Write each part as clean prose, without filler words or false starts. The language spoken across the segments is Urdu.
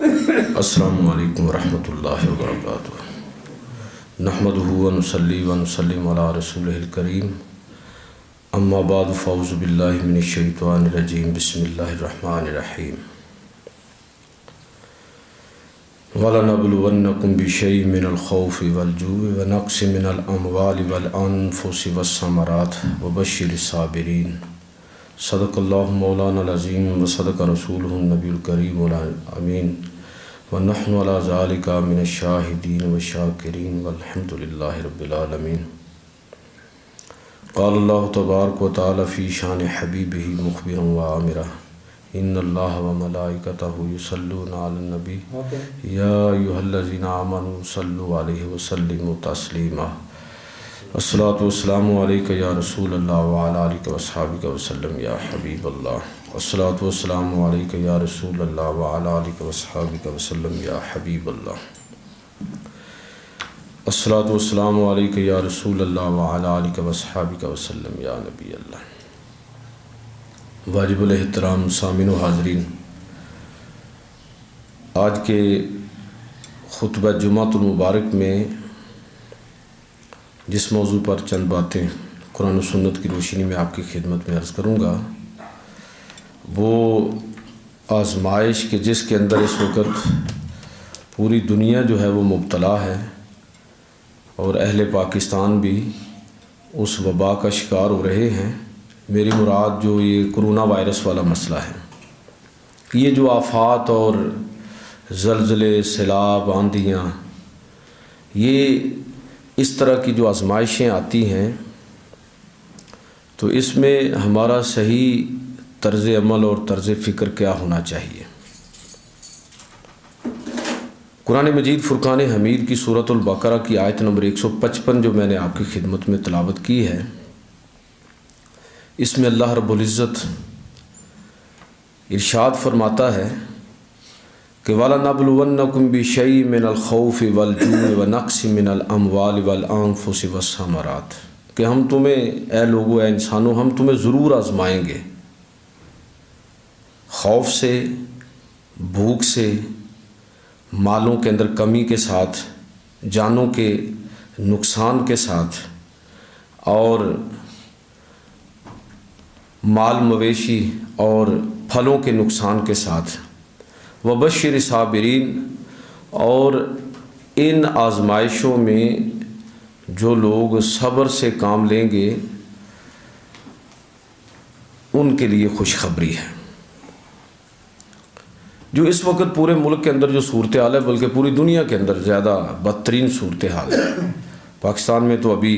السلام علیکم ورحمۃ اللہ وبرکاتہ۔ نحمدہ ونصلی ونسلم علی رسولہ الکریم، اما بعد فاعوذ باللہ من الشیطان الرجیم، بسم اللہ الرحمن الرحیم۔ وَلَنَبْلُوَنَّكُمْ بِشَيْءٍ مِّنَ الْخَوْفِ وَالْجُوعِ وَنَقْصٍ مِّنَ الْأَمْوَالِ وَالْأَنفُسِ وَالثَّمَرَاتِ وَبَشِّرِ الصَّابِرِينَ۔ صدق اللہ مولانا العظیم وصدق رسولہ النبی الکریم الامین، ونحن علی ذالک من الشاہدین والشاکرین والحمد للہ رب العالمین۔ قال اللہ تبارک و تعالی فی شان حبیبہ مخبرا وآمرا، ان اللہ وملائکتہ یصلون علی النبی یا ایھا الذین آمنوا صلوا علیہ وسلموا تسلیما۔ الصلاۃ والسلام علیک یا رسول اللہ وعلی آلک واصحابک وسلم یا حبیب اللہ۔ الصلاۃ والسلام علیک یا رسول اللہ وعلی آلک واصحابک وسلم یا حبیب اللہ۔ الصلاۃ والسلام علیک یا رسول اللہ وعلی آلک واصحابک وسلم یا نبی اللہ۔ واجب الاحترام سامعین و حاضرین، آج کے خطبہ جمعۃ المبارک میں جس موضوع پر چند باتیں قرآن و سنت کی روشنی میں آپ کی خدمت میں عرض کروں گا، وہ آزمائش کہ جس کے اندر اس وقت پوری دنیا جو ہے وہ مبتلا ہے، اور اہل پاکستان بھی اس وبا کا شکار ہو رہے ہیں۔ میری مراد جو یہ کرونا وائرس والا مسئلہ ہے، یہ جو آفات اور زلزلے، سیلاب، آندھیاں، یہ اس طرح کی جو آزمائشیں آتی ہیں، تو اس میں ہمارا صحیح طرز عمل اور طرز فکر کیا ہونا چاہیے۔ قرآن مجید فرقان حمید کی سورۃ البقرہ کی آیت نمبر 155 جو میں نے آپ کی خدمت میں تلاوت کی ہے، اس میں اللہ رب العزت ارشاد فرماتا ہے کہ وَلَنَبْلُوَنَّكُمْ بِشَيْءٍ مِّنَ الْخَوْفِ وَالْجُوعِ وَنَقْصٍ مِّنَ الْأَمْوَالِ وَالْأَنفُسِ وَالثَّمَرَاتِ، کہ ہم تمہیں اے لوگو، اے انسانوں، ہم تمہیں ضرور آزمائیں گے، خوف سے، بھوک سے، مالوں کے اندر کمی کے ساتھ، جانوں کے نقصان کے ساتھ، اور مال مویشی اور پھلوں کے نقصان کے ساتھ۔ وبشر صابرین، اور ان آزمائشوں میں جو لوگ صبر سے کام لیں گے ان کے لیے خوشخبری ہے۔ جو اس وقت پورے ملک کے اندر جو صورتحال ہے، بلکہ پوری دنیا کے اندر زیادہ بدترین صورتحال ہے، پاکستان میں تو ابھی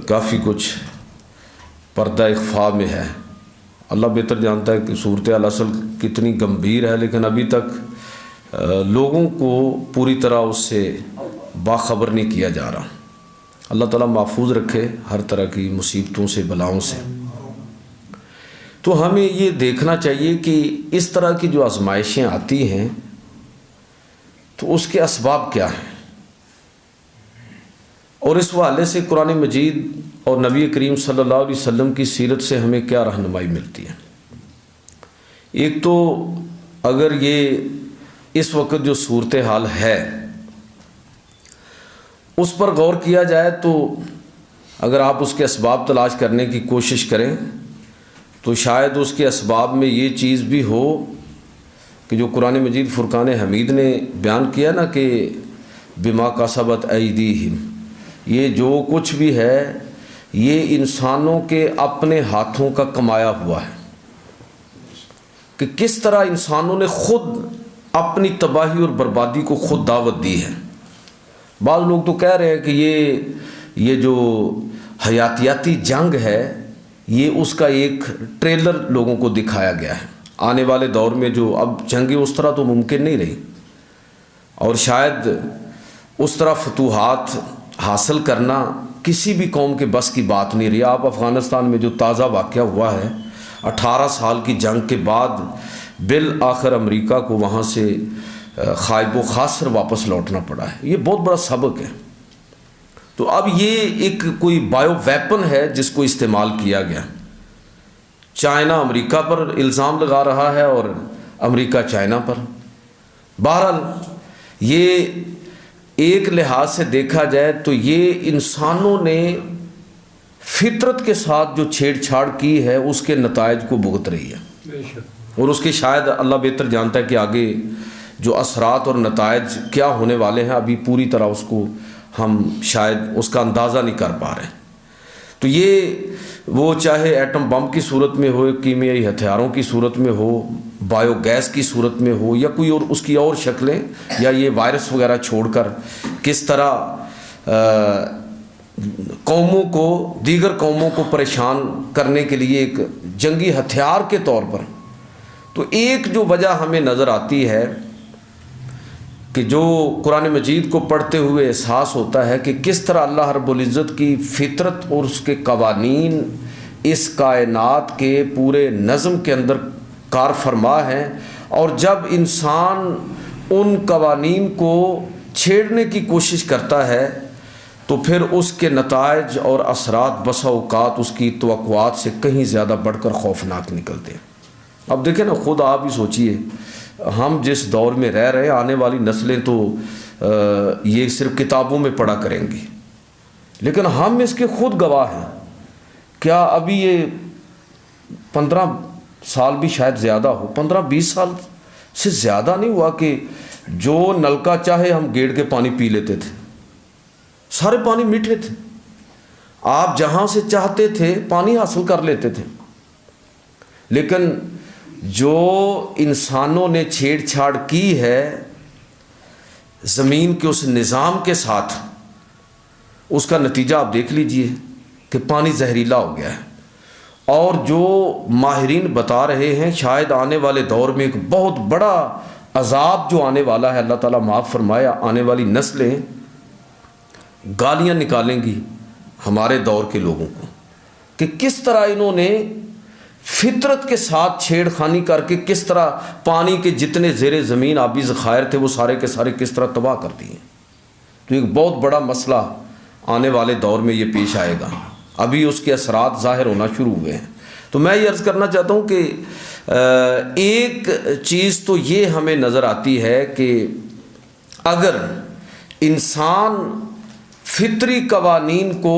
کافی کچھ پردہ اخفاء میں ہے۔ اللہ بہتر جانتا ہے کہ صورتحال اصل کتنی گمبھیر ہے، لیکن ابھی تک لوگوں کو پوری طرح اس سے باخبر نہیں کیا جا رہا۔ اللہ تعالیٰ محفوظ رکھے ہر طرح کی مصیبتوں سے، بلاؤں سے۔ تو ہمیں یہ دیکھنا چاہیے کہ اس طرح کی جو آزمائشیں آتی ہیں تو اس کے اسباب کیا ہیں، اور اس حوالے سے قرآن مجید اور نبی کریم صلی اللہ علیہ وسلم کی سیرت سے ہمیں کیا رہنمائی ملتی ہے۔ ایک تو اگر یہ اس وقت جو صورتحال ہے اس پر غور کیا جائے، تو اگر آپ اس کے اسباب تلاش کرنے کی کوشش کریں تو شاید اس کے اسباب میں یہ چیز بھی ہو کہ جو قرآن مجید فرقان حمید نے بیان کیا نا، کہ بما کسبت ایدیہم، یہ جو کچھ بھی ہے یہ انسانوں کے اپنے ہاتھوں کا کمایا ہوا ہے، کہ کس طرح انسانوں نے خود اپنی تباہی اور بربادی کو خود دعوت دی ہے۔ بعض لوگ تو کہہ رہے ہیں کہ یہ جو حیاتیاتی جنگ ہے، یہ اس کا ایک ٹریلر لوگوں کو دکھایا گیا ہے۔ آنے والے دور میں جو اب جنگیں اس طرح تو ممکن نہیں رہی، اور شاید اس طرح فتوحات حاصل کرنا کسی بھی قوم کے بس کی بات نہیں رہی۔ آپ افغانستان میں جو تازہ واقعہ ہوا ہے، 18 سال کی جنگ کے بعد بالآخر امریکہ کو وہاں سے خائب و خاسر واپس لوٹنا پڑا ہے، یہ بہت بڑا سبق ہے۔ تو اب یہ ایک کوئی بایو ویپن ہے جس کو استعمال کیا گیا۔ چائنا امریکہ پر الزام لگا رہا ہے اور امریکہ چائنا پر۔ بہرحال یہ ایک لحاظ سے دیکھا جائے تو یہ انسانوں نے فطرت کے ساتھ جو چھیڑ چھاڑ کی ہے اس کے نتائج کو بھگت رہی ہے، اور اس کے شاید اللہ بہتر جانتا ہے کہ آگے جو اثرات اور نتائج کیا ہونے والے ہیں، ابھی پوری طرح اس کو ہم شاید اس کا اندازہ نہیں کر پا رہے ہیں۔ تو یہ وہ چاہے ایٹم بم کی صورت میں ہو، کیمیائی ہتھیاروں کی صورت میں ہو، بایو گیس کی صورت میں ہو، یا کوئی اور اس کی اور شکلیں، یا یہ وائرس وغیرہ چھوڑ کر کس طرح قوموں کو، دیگر قوموں کو پریشان کرنے کے لیے ایک جنگی ہتھیار کے طور پر۔ تو ایک جو وجہ ہمیں نظر آتی ہے کہ جو قرآن مجید کو پڑھتے ہوئے احساس ہوتا ہے کہ کس طرح اللہ رب العزت کی فطرت اور اس کے قوانین اس کائنات کے پورے نظم کے اندر کار فرما ہیں، اور جب انسان ان قوانین کو چھیڑنے کی کوشش کرتا ہے تو پھر اس کے نتائج اور اثرات بسا اوقات اس کی توقعات سے کہیں زیادہ بڑھ کر خوفناک نکلتے ہیں۔ اب دیکھیں نا، خود آپ ہی سوچئے، ہم جس دور میں رہ رہے ہیں، آنے والی نسلیں تو یہ صرف کتابوں میں پڑھا کریں گی، لیکن ہم اس کے خود گواہ ہیں۔ کیا ابھی یہ 15 سال بھی شاید زیادہ ہو، 15-20 سال سے زیادہ نہیں ہوا کہ جو نلکا چاہے ہم گیڑ کے پانی پی لیتے تھے، سارے پانی میٹھے تھے، آپ جہاں سے چاہتے تھے پانی حاصل کر لیتے تھے۔ لیکن جو انسانوں نے چھیڑ چھاڑ کی ہے زمین کے اس نظام کے ساتھ، اس کا نتیجہ آپ دیکھ لیجئے کہ پانی زہریلا ہو گیا ہے۔ اور جو ماہرین بتا رہے ہیں شاید آنے والے دور میں ایک بہت بڑا عذاب جو آنے والا ہے، اللہ تعالیٰ معاف فرمایا، آنے والی نسلیں گالیاں نکالیں گی ہمارے دور کے لوگوں کو کہ کس طرح انہوں نے فطرت کے ساتھ چھیڑ خانی کر کے کس طرح پانی کے جتنے زیر زمین آبی ذخائر تھے وہ سارے کے سارے کس طرح تباہ کر دیے۔ تو ایک بہت بڑا مسئلہ آنے والے دور میں یہ پیش آئے گا، ابھی اس کے اثرات ظاہر ہونا شروع ہوئے ہیں۔ تو میں یہ عرض کرنا چاہتا ہوں کہ ایک چیز تو یہ ہمیں نظر آتی ہے کہ اگر انسان فطری قوانین کو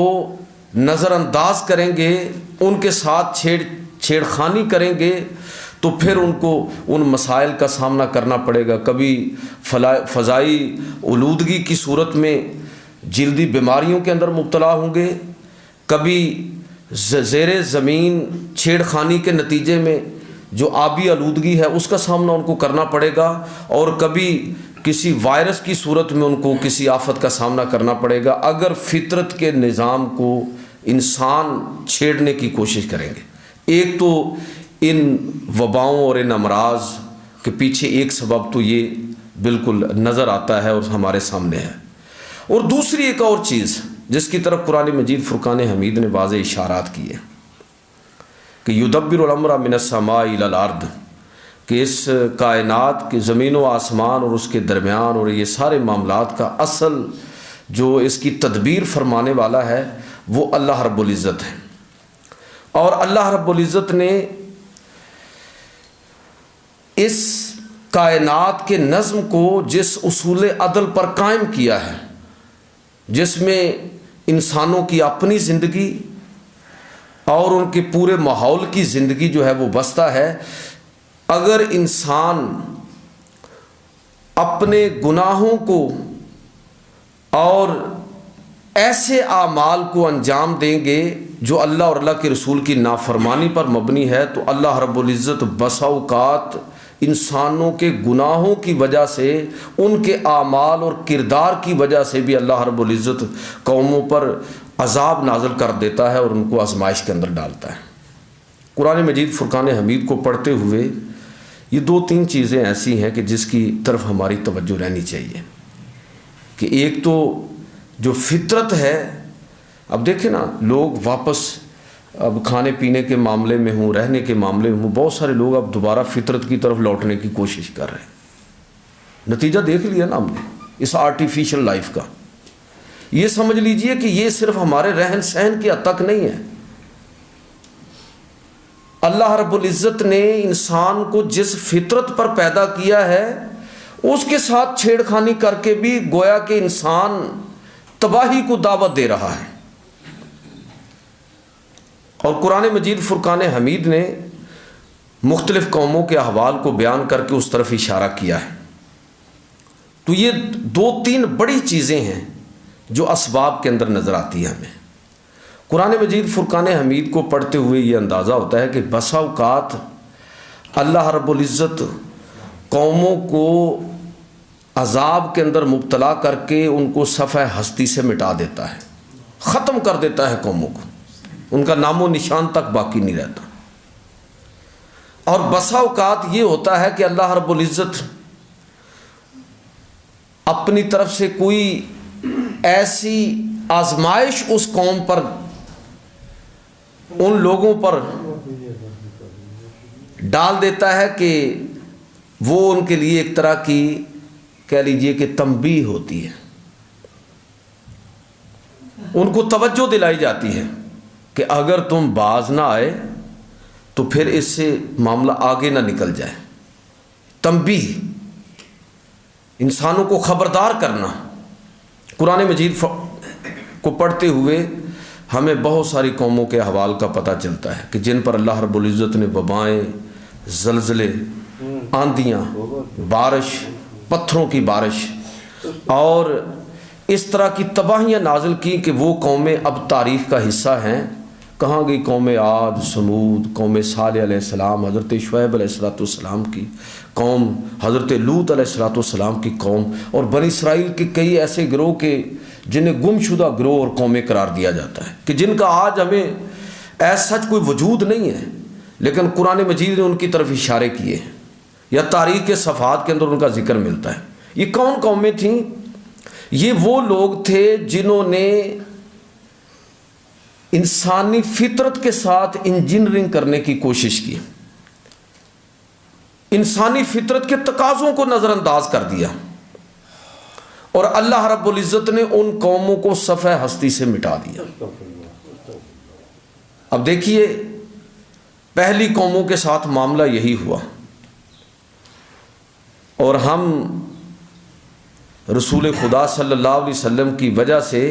نظر انداز کریں گے، ان کے ساتھ چھیڑ خانی کریں گے، تو پھر ان کو ان مسائل کا سامنا کرنا پڑے گا۔ کبھی فضائی آلودگی کی صورت میں جلدی بیماریوں کے اندر مبتلا ہوں گے، کبھی زیر زمین چھیڑ خانی کے نتیجے میں جو آبی آلودگی ہے اس کا سامنا ان کو کرنا پڑے گا، اور کبھی کسی وائرس کی صورت میں ان کو کسی آفت کا سامنا کرنا پڑے گا اگر فطرت کے نظام کو انسان چھیڑنے کی کوشش کریں گے۔ ایک تو ان وباؤں اور ان امراض کے پیچھے ایک سبب تو یہ بالکل نظر آتا ہے اور ہمارے سامنے ہے، اور دوسری ایک اور چیز جس کی طرف قرآن مجید فرقان حمید نے واضح اشارات کیے کہ یدبر الامر من السماء الی الارض، کہ اس کائنات کے زمین و آسمان اور اس کے درمیان اور یہ سارے معاملات کا اصل جو اس کی تدبیر فرمانے والا ہے وہ اللہ رب العزت ہے۔ اور اللہ رب العزت نے اس کائنات کے نظم کو جس اصول عدل پر قائم کیا ہے، جس میں انسانوں کی اپنی زندگی اور ان کے پورے ماحول کی زندگی جو ہے وہ بستا ہے، اگر انسان اپنے گناہوں کو اور ایسے اعمال کو انجام دیں گے جو اللہ اور اللہ کے رسول کی نافرمانی پر مبنی ہے، تو اللہ رب العزت بسا اوقات انسانوں کے گناہوں کی وجہ سے، ان کے اعمال اور کردار کی وجہ سے بھی اللہ رب العزت قوموں پر عذاب نازل کر دیتا ہے اور ان کو آزمائش کے اندر ڈالتا ہے۔ قرآن مجید فرقان حمید کو پڑھتے ہوئے یہ 2-3 چیزیں ایسی ہیں کہ جس کی طرف ہماری توجہ رہنی چاہیے کہ ایک تو جو فطرت ہے، اب دیکھیں نا، لوگ واپس اب کھانے پینے کے معاملے میں ہوں، رہنے کے معاملے میں ہوں، بہت سارے لوگ اب دوبارہ فطرت کی طرف لوٹنے کی کوشش کر رہے ہیں۔ نتیجہ دیکھ لیا نا ہم نے اس آرٹیفیشل لائف کا۔ یہ سمجھ لیجئے کہ یہ صرف ہمارے رہن سہن کی حد تک نہیں ہے، اللہ رب العزت نے انسان کو جس فطرت پر پیدا کیا ہے اس کے ساتھ چھیڑ خانی کر کے بھی گویا کہ انسان تباہی کو دعوت دے رہا ہے. اور قرآن مجید فرقان حمید نے مختلف قوموں کے احوال کو بیان کر کے اس طرف اشارہ کیا ہے. تو یہ 2-3 بڑی چیزیں ہیں جو اسباب کے اندر نظر آتی ہیں ہمیں. قرآن مجید فرقان حمید کو پڑھتے ہوئے یہ اندازہ ہوتا ہے کہ بسا اوقات اللہ رب العزت قوموں کو عذاب کے اندر مبتلا کر کے ان کو صفحہ ہستی سے مٹا دیتا ہے، ختم کر دیتا ہے قوموں کو، ان کا نام و نشان تک باقی نہیں رہتا. اور بسا اوقات یہ ہوتا ہے کہ اللہ رب العزت اپنی طرف سے کوئی ایسی آزمائش اس قوم پر، ان لوگوں پر ڈال دیتا ہے کہ وہ ان کے لیے ایک طرح کی کہہ لیجئے کہ تنبیہ ہوتی ہے، ان کو توجہ دلائی جاتی ہے کہ اگر تم باز نہ آئے تو پھر اس سے معاملہ آگے نہ نکل جائے. تنبیہ، انسانوں کو خبردار کرنا. قرآن مجید کو پڑھتے ہوئے ہمیں بہت ساری قوموں کے احوال کا پتہ چلتا ہے کہ جن پر اللہ رب العزت نے وبائیں، زلزلے، آندیاں، بارش، پتھروں کی بارش اور اس طرح کی تباہیاں نازل کی کہ وہ قومیں اب تاریخ کا حصہ ہیں. کہاں گئی قوم عاد، سمود، قوم صالح علیہ السلام، حضرت شعیب علیہ السلام کی قوم، حضرت لوط علیہ السلام کی قوم، اور بنی اسرائیل کے کئی ایسے گروہ کے جنہیں گم شدہ گروہ اور قومیں قرار دیا جاتا ہے کہ جن کا آج ہمیں ایسا سچ کوئی وجود نہیں ہے، لیکن قرآن مجید نے ان کی طرف اشارے کیے ہیں یا تاریخ کے صفحات کے اندر ان کا ذکر ملتا ہے. یہ کون قومیں تھیں؟ یہ وہ لوگ تھے جنہوں نے انسانی فطرت کے ساتھ انجینئرنگ کرنے کی کوشش کی، انسانی فطرت کے تقاضوں کو نظر انداز کر دیا، اور اللہ رب العزت نے ان قوموں کو صفحہ ہستی سے مٹا دیا. اب دیکھیے پہلی قوموں کے ساتھ معاملہ یہی ہوا، اور ہم رسول خدا صلی اللہ علیہ وسلم کی وجہ سے،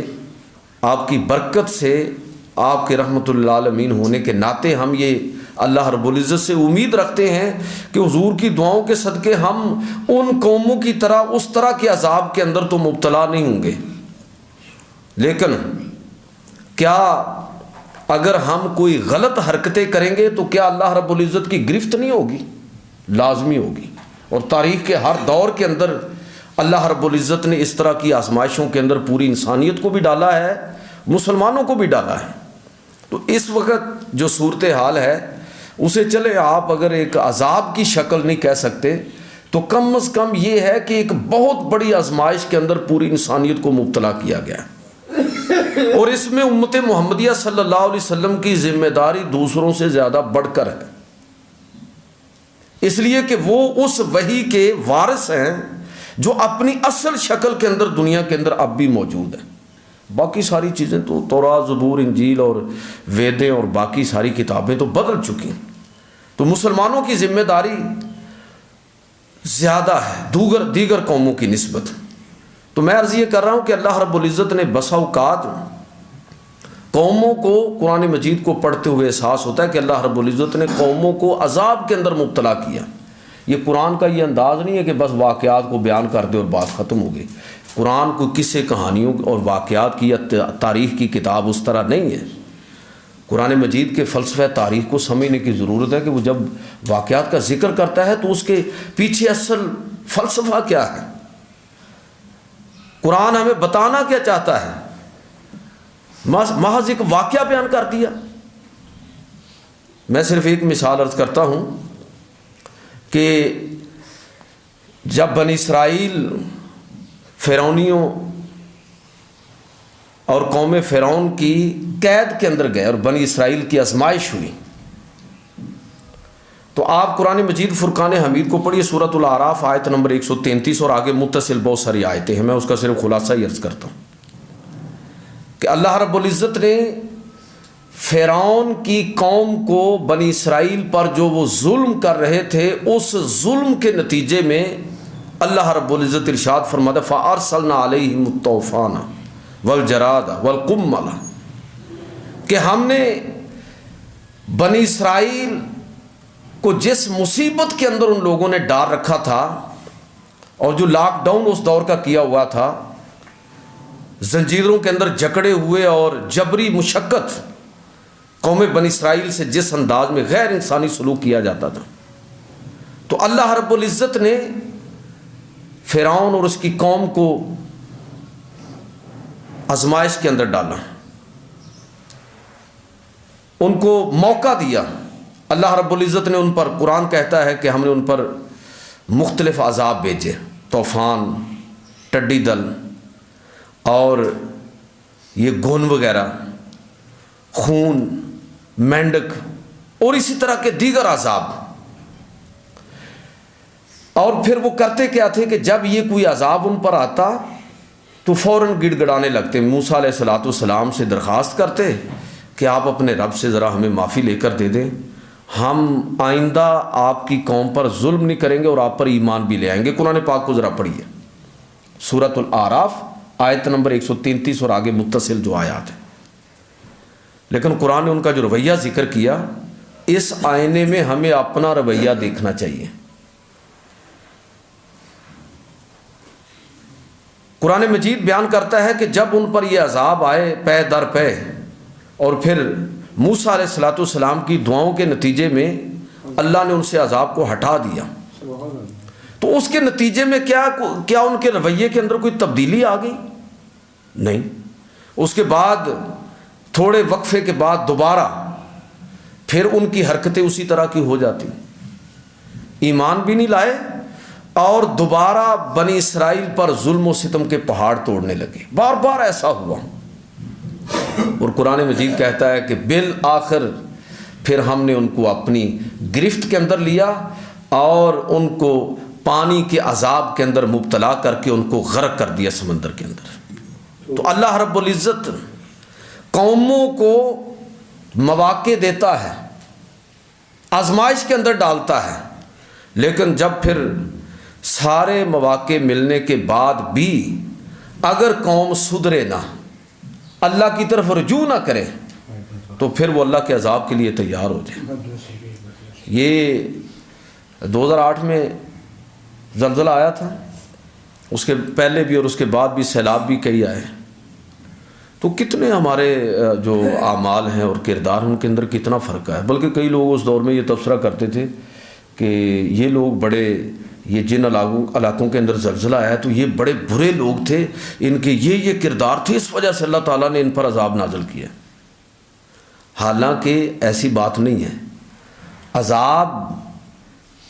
آپ کی برکت سے، آپ کے رحمت للعالمین ہونے کے ناطے ہم یہ اللہ رب العزت سے امید رکھتے ہیں کہ حضور کی دعاؤں کے صدقے ہم ان قوموں کی طرح اس طرح کے عذاب کے اندر تو مبتلا نہیں ہوں گے. لیکن کیا اگر ہم کوئی غلط حرکتیں کریں گے تو کیا اللہ رب العزت کی گرفت نہیں ہوگی؟ لازمی ہوگی. اور تاریخ کے ہر دور کے اندر اللہ رب العزت نے اس طرح کی آزمائشوں کے اندر پوری انسانیت کو بھی ڈالا ہے، مسلمانوں کو بھی ڈالا ہے. تو اس وقت جو صورتحال ہے اسے چلے آپ اگر ایک عذاب کی شکل نہیں کہہ سکتے تو کم از کم یہ ہے کہ ایک بہت بڑی آزمائش کے اندر پوری انسانیت کو مبتلا کیا گیا، اور اس میں امت محمدیہ صلی اللہ علیہ وسلم کی ذمہ داری دوسروں سے زیادہ بڑھ کر ہے، اس لیے کہ وہ اس وحی کے وارث ہیں جو اپنی اصل شکل کے اندر دنیا کے اندر اب بھی موجود ہے. باقی ساری چیزیں تو تورات، زبور، انجیل اور ویدیں اور باقی ساری کتابیں تو بدل چکی ہیں. تو مسلمانوں کی ذمہ داری زیادہ ہے دیگر قوموں کی نسبت. تو میں عرض یہ کر رہا ہوں کہ اللہ رب العزت نے بسا اوقات قوموں کو قرآن مجید کو پڑھتے ہوئے احساس ہوتا ہے کہ اللہ رب العزت نے قوموں کو عذاب کے اندر مبتلا کیا. یہ قرآن کا یہ انداز نہیں ہے کہ بس واقعات کو بیان کر دے اور بات ختم ہو گئی. قرآن کو قصے، کہانیوں اور واقعات کی یا تاریخ کی کتاب اس طرح نہیں ہے. قرآن مجید کے فلسفہ تاریخ کو سمجھنے کی ضرورت ہے کہ وہ جب واقعات کا ذکر کرتا ہے تو اس کے پیچھے اصل فلسفہ کیا ہے، قرآن ہمیں بتانا کیا چاہتا ہے. محض ایک واقعہ بیان کر دیا. میں صرف ایک مثال عرض کرتا ہوں کہ جب بنی اسرائیل فرعونیوں اور قوم فرعون کی قید کے اندر گئے اور بنی اسرائیل کی آزمائش ہوئی، تو آپ قرآن مجید فرقان حمید کو پڑھیے، سورۃ الاعراف آیت نمبر 133 اور آگے متصل بہت ساری آیتیں ہیں. میں اس کا صرف خلاصہ ہی عرض کرتا ہوں کہ اللہ رب العزت نے فرعون کی قوم کو بنی اسرائیل پر جو وہ ظلم کر رہے تھے، اس ظلم کے نتیجے میں اللہ رب العزت ارشاد فرماتا فَأَرْسَلْنَا عَلَيْهِمُ الطُّوفَانَ وَالْجَرَادَ وَالْقُمَّلَ، کہ ہم نے بنی اسرائیل کو جس مصیبت کے اندر ان لوگوں نے ڈال رکھا تھا، اور جو لاک ڈاؤن اس دور کا کیا ہوا تھا، زنجیروں کے اندر جکڑے ہوئے اور جبری مشقت قوم بنی اسرائیل سے جس انداز میں غیر انسانی سلوک کیا جاتا تھا، تو اللہ رب العزت نے فرعون اور اس کی قوم کو آزمائش کے اندر ڈالا، ان کو موقع دیا۔ اللہ رب العزت نے ان پر، قرآن کہتا ہے کہ ہم نے ان پر مختلف عذاب بھیجے، طوفان، ٹڈی دل اور یہ گھن وغیرہ، خون، مینڈک اور اسی طرح کے دیگر عذاب۔ اور پھر وہ کرتے کیا تھے کہ جب یہ کوئی عذاب ان پر آتا تو فوراً گڑ گڑانے لگتے، موسیٰ علیہ السلام سے درخواست کرتے کہ آپ اپنے رب سے ذرا ہمیں معافی لے کر دے دیں، ہم آئندہ آپ کی قوم پر ظلم نہیں کریں گے اور آپ پر ایمان بھی لے آئیں گے۔ قرآن پاک کو ذرا پڑھیے، سورۃ الاعراف آیت نمبر 133 اور آگے متصل جو آیات ہیں۔ لیکن قرآن نے ان کا جو رویہ ذکر کیا، اس آئینے میں ہمیں اپنا رویہ دیکھنا چاہیے۔ قرآن مجید بیان کرتا ہے کہ جب ان پر یہ عذاب آئے پے در پے، اور پھر موسیٰ علیہ السلام کی دعاؤں کے نتیجے میں اللہ نے ان سے عذاب کو ہٹا دیا، تو اس کے نتیجے میں کیا ان کے رویے کے اندر کوئی تبدیلی آ گئی؟ نہیں۔ اس کے بعد تھوڑے وقفے کے بعد دوبارہ پھر ان کی حرکتیں اسی طرح کی ہو جاتی، ایمان بھی نہیں لائے اور دوبارہ بنی اسرائیل پر ظلم و ستم کے پہاڑ توڑنے لگے۔ بار بار ایسا ہوا، اور قرآن مجید کہتا ہے کہ بالآخر پھر ہم نے ان کو اپنی گرفت کے اندر لیا اور ان کو پانی کے عذاب کے اندر مبتلا کر کے ان کو غرق کر دیا سمندر کے اندر۔ تو اللہ رب العزت قوموں کو مواقع دیتا ہے، آزمائش کے اندر ڈالتا ہے، لیکن جب پھر سارے مواقع ملنے کے بعد بھی اگر قوم سدھرے نہ، اللہ کی طرف رجوع نہ کرے، تو پھر وہ اللہ کے عذاب کے لیے تیار ہو جائے۔ یہ 2008 میں زلزلہ آیا تھا، اس کے پہلے بھی اور اس کے بعد بھی سیلاب بھی کئی آئے، تو کتنے ہمارے جو اعمال ہیں اور کردار ہیں ان کے اندر کتنا فرق ہے۔ بلکہ کئی لوگ اس دور میں یہ تبصرہ کرتے تھے کہ یہ لوگ بڑے، یہ جن علاقوں کے اندر زلزلہ آیا تو یہ بڑے برے لوگ تھے، ان کے یہ کردار تھے، اس وجہ سے اللہ تعالیٰ نے ان پر عذاب نازل کیا۔ حالانکہ ایسی بات نہیں ہے۔ عذاب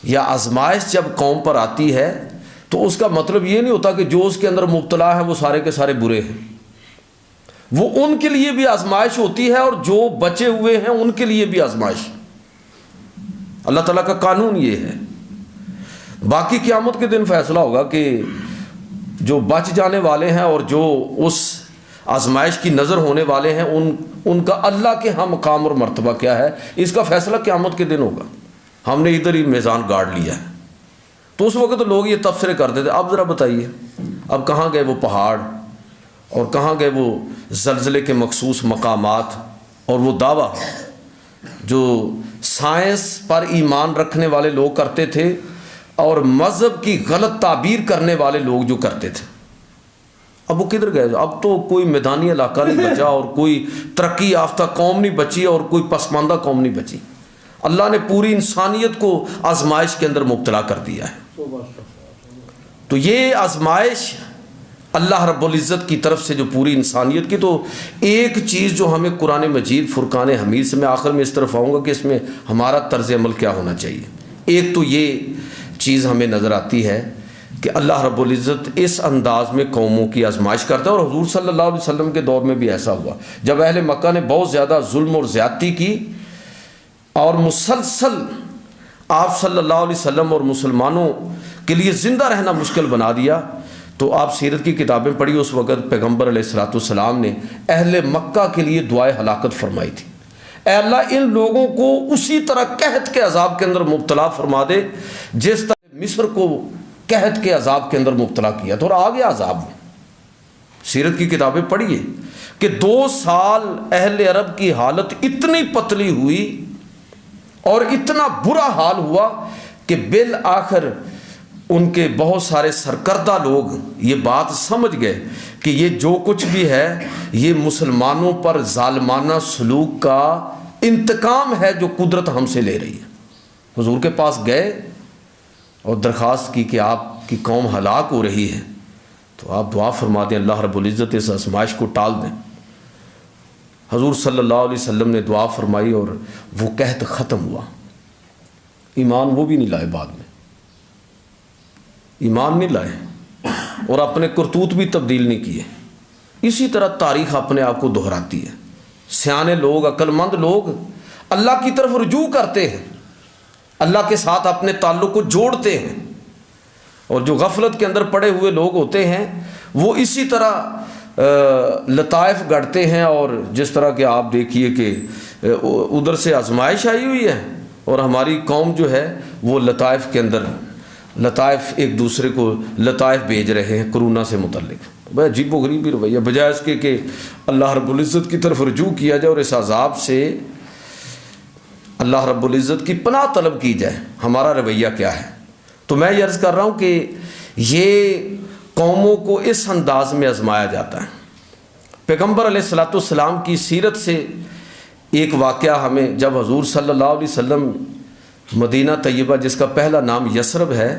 یا آزمائش جب قوم پر آتی ہے تو اس کا مطلب یہ نہیں ہوتا کہ جو اس کے اندر مبتلا ہے وہ سارے کے سارے برے ہیں۔ وہ ان کے لیے بھی آزمائش ہوتی ہے اور جو بچے ہوئے ہیں ان کے لیے بھی آزمائش۔ اللہ تعالیٰ کا قانون یہ ہے۔ باقی قیامت کے دن فیصلہ ہوگا کہ جو بچ جانے والے ہیں اور جو اس آزمائش کی نظر ہونے والے ہیں ان کا اللہ کے ہاں مقام اور مرتبہ کیا ہے، اس کا فیصلہ قیامت کے دن ہوگا۔ ہم نے ادھر ہی میزان گاڑ لیا ہے، تو اس وقت لوگ یہ تبصرے کرتے تھے۔ اب ذرا بتائیے اب کہاں گئے وہ پہاڑ اور کہاں گئے وہ زلزلے کے مخصوص مقامات اور وہ دعویٰ جو سائنس پر ایمان رکھنے والے لوگ کرتے تھے اور مذہب کی غلط تعبیر کرنے والے لوگ جو کرتے تھے؟ اب وہ کدھر گئے؟ اب تو کوئی میدانی علاقہ نہیں بچا اور کوئی ترقی یافتہ قوم نہیں بچی اور کوئی پسماندہ قوم نہیں بچی۔ اللہ نے پوری انسانیت کو آزمائش کے اندر مبتلا کر دیا ہے۔ تو یہ آزمائش اللہ رب العزت کی طرف سے جو پوری انسانیت کی، تو ایک چیز جو ہمیں قرآن مجید فرقان حمید سے، میں آخر میں اس طرف آؤں گا کہ اس میں ہمارا طرز عمل کیا ہونا چاہیے۔ ایک تو یہ چیز ہمیں نظر آتی ہے کہ اللہ رب العزت اس انداز میں قوموں کی آزمائش کرتا ہے، اور حضور صلی اللہ علیہ وسلم کے دور میں بھی ایسا ہوا جب اہل مکہ نے بہت زیادہ ظلم اور زیادتی کی اور مسلسل آپ صلی اللہ علیہ وسلم اور مسلمانوں کے لیے زندہ رہنا مشکل بنا دیا۔ تو آپ سیرت کی کتابیں پڑھی، اس وقت پیغمبر علیہ السلام نے اہل مکہ کے لیے دعائے ہلاکت فرمائی تھی اے اللہ ان لوگوں کو اسی طرح قحط کے عذاب کے اندر مبتلا فرما دے جس طرح مصر کو قحط کے عذاب کے اندر مبتلا کیا تو، اور آ گیا عذاب۔ سیرت کی کتابیں پڑھیے کہ 2 سال اہل عرب کی حالت اتنی پتلی ہوئی اور اتنا برا حال ہوا کہ بالآخر ان کے بہت سارے سرکردہ لوگ یہ بات سمجھ گئے کہ یہ جو کچھ بھی ہے یہ مسلمانوں پر ظالمانہ سلوک کا انتقام ہے جو قدرت ہم سے لے رہی ہے۔ حضور کے پاس گئے اور درخواست کی کہ آپ کی قوم ہلاک ہو رہی ہے، تو آپ دعا فرما دیں اللہ رب العزت اس آزمائش کو ٹال دیں۔ حضور صلی اللہ علیہ وسلم نے دعا فرمائی اور وہ قحط ختم ہوا۔ ایمان وہ بھی نہیں لائے، بعد میں ایمان نہیں لائے اور اپنے کرتوت بھی تبدیل نہیں کیے۔ اسی طرح تاریخ اپنے آپ کو دہراتی ہے۔ سیانے لوگ، عقل مند لوگ اللہ کی طرف رجوع کرتے ہیں، اللہ کے ساتھ اپنے تعلق کو جوڑتے ہیں، اور جو غفلت کے اندر پڑے ہوئے لوگ ہوتے ہیں وہ اسی طرح لطائف گڑھتے ہیں، اور جس طرح کہ آپ دیکھیے کہ ادھر سے آزمائش آئی ہوئی ہے اور ہماری قوم جو ہے وہ لطائف کے اندر لطائف ایک دوسرے کو لطائف بھیج رہے ہیں کرونا سے متعلق۔ بھائی عجیب و غریب رویہ، بجائے اس کے کہ اللہ رب العزت کی طرف رجوع کیا جائے اور اس عذاب سے اللہ رب العزت کی پناہ طلب کی جائے، ہمارا رویہ کیا ہے؟ تو میں یہ عرض کر رہا ہوں کہ یہ قوموں کو اس انداز میں آزمایا جاتا ہے۔ پیغمبر علیہ الصلوۃ والسلام کی سیرت سے ایک واقعہ ہمیں، جب حضور صلی اللہ علیہ وسلم مدینہ طیبہ جس کا پہلا نام یثرب ہے،